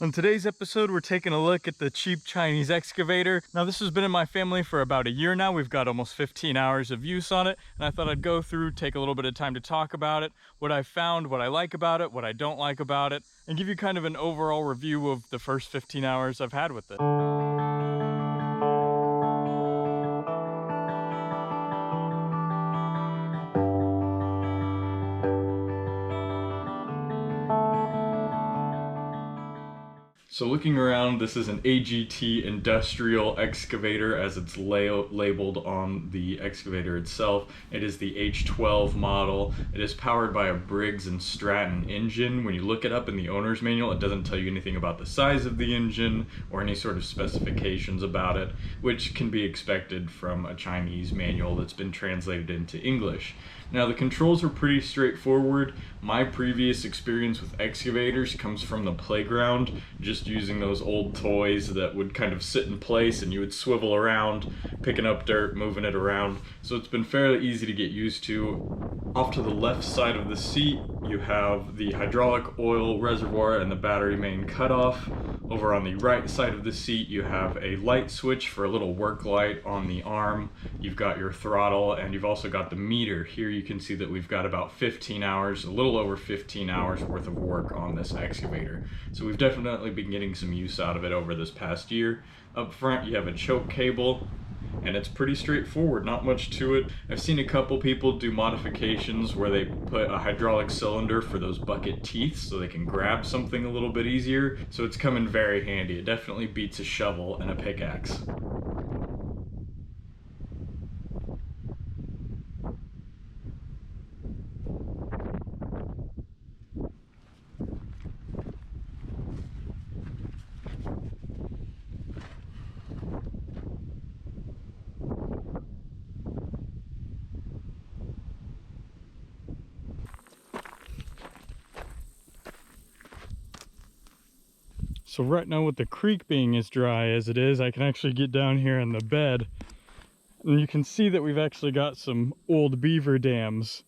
On today's episode, we're taking a look at the cheap Chinese excavator. Now, this has been in my family for about a year now. We've got almost 15 hours of use on it, and I thought I'd go through, take a little bit of time to talk about it, what I found, what I like about it, what I don't like about it, and give you kind of an overall review of the first 15 hours I've had with it. So looking around, this is an AGT industrial excavator as it's labeled on the excavator itself. It is the H12 model. It is powered by a Briggs & Stratton engine. When you look it up in the owner's manual, it doesn't tell you anything about the size of the engine or any sort of specifications about it, which can be expected from a Chinese manual that's been translated into English. Now, the controls are pretty straightforward. My previous experience with excavators comes from the playground, just using those old toys that would kind of sit in place and you would swivel around, picking up dirt, moving it around. So it's been fairly easy to get used to. Off to the left side of the seat, you have the hydraulic oil reservoir and the battery main cutoff. Over on the right side of the seat, you have a light switch for a little work light on the arm. You've got your throttle, and you've also got the meter. Here you can see that we've got about 15 hours, a little over 15 hours worth of work on this excavator. So we've definitely been getting some use out of it over this past year. Up front, you have a choke cable, and it's pretty straightforward, not much to it. I've seen a couple people do modifications where they put a hydraulic cylinder for those bucket teeth so they can grab something a little bit easier. So it's come in very handy. It definitely beats a shovel and a pickaxe. So right now, with the creek being as dry as it is, I can actually get down here in the bed, and you can see that we've actually got some old beaver dams.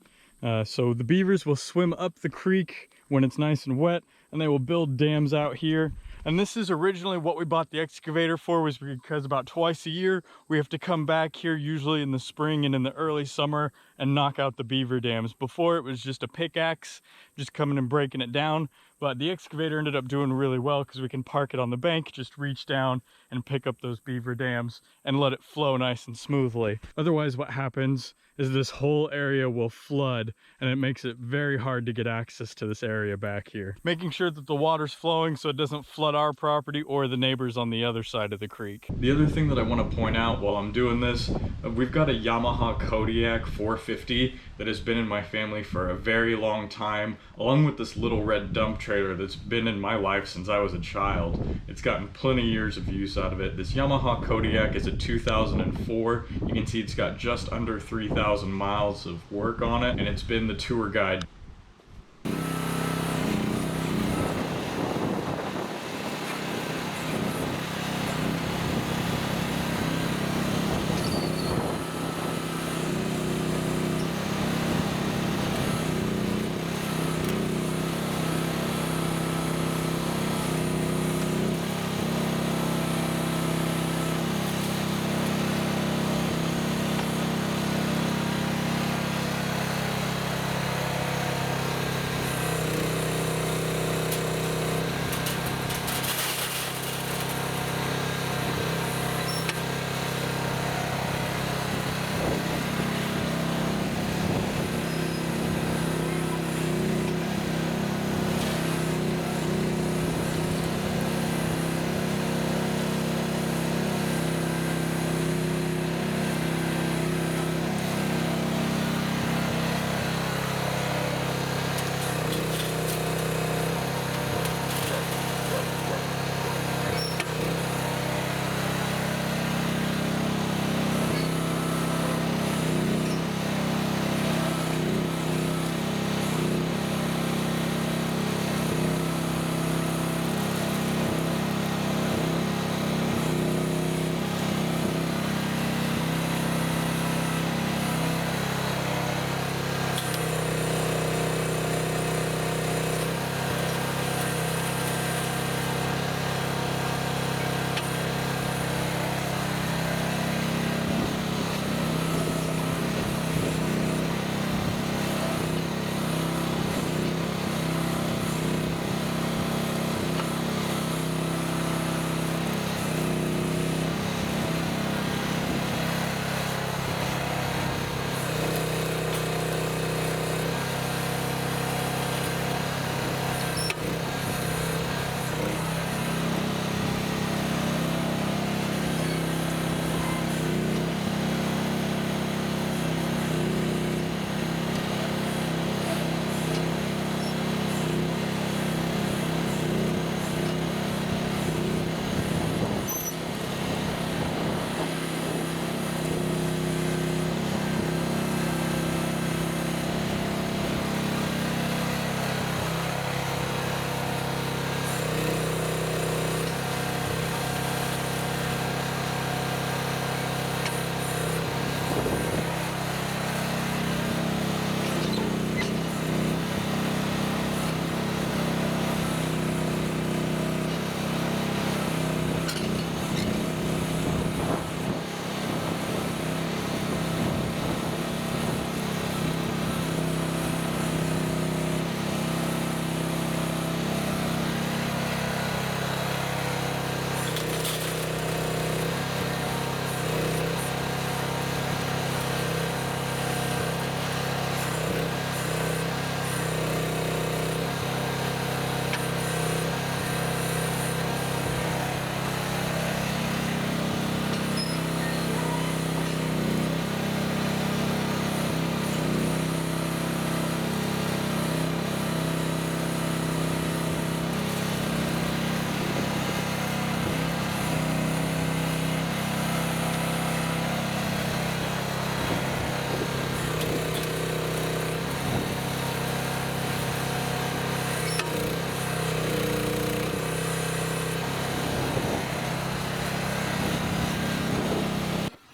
So the beavers will swim up the creek when it's nice and wet, and they will build dams out here. And this is originally what we bought the excavator for, was because about twice a year we have to come back here, usually in the spring and in the early summer, and knock out the beaver dams. Before, it was just a pickaxe, just coming and breaking it down. But the excavator ended up doing really well because we can park it on the bank, just reach down and pick up those beaver dams and let it flow nice and smoothly. Otherwise, what happens is this whole area will flood, and it makes it very hard to get access to this area back here. Making sure that the water's flowing so it doesn't flood our property or the neighbors on the other side of the creek. The other thing that I want to point out while I'm doing this, we've got a Yamaha Kodiak 450 that has been in my family for a very long time, along with this little red dump trailer that's been in my life since I was a child. It's gotten plenty of years of use out of it. This Yamaha Kodiak is a 2004. You can see it's got just under 3,000 miles of work on it, and it's been the tour guide.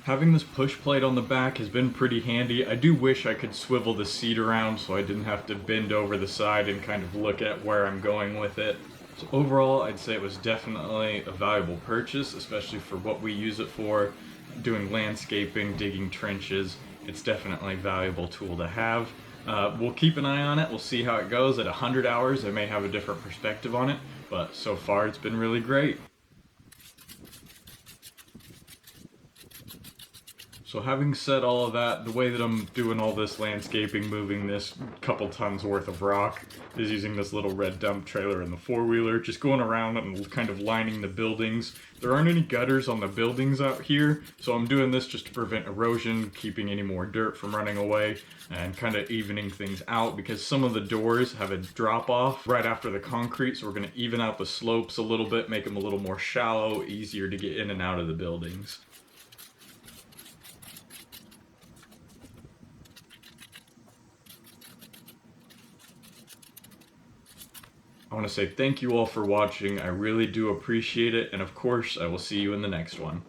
Having this push plate on the back has been pretty handy. I do wish I could swivel the seat around so I didn't have to bend over the side and kind of look at where I'm going with it. So overall, I'd say it was definitely a valuable purchase, especially for what we use it for, doing landscaping, digging trenches. It's definitely a valuable tool to have. We'll keep an eye on it. We'll see how it goes. At 100 hours, I may have a different perspective on it, but so far it's been really great. So having said all of that, the way that I'm doing all this landscaping, moving this couple tons worth of rock, is using this little red dump trailer and the four-wheeler, just going around and kind of lining the buildings. There aren't any gutters on the buildings out here, so I'm doing this just to prevent erosion, keeping any more dirt from running away, and kind of evening things out because some of the doors have a drop-off right after the concrete, so we're going to even out the slopes a little bit, make them a little more shallow, easier to get in and out of the buildings. I want to say thank you all for watching. I really do appreciate it, and of course, I will see you in the next one.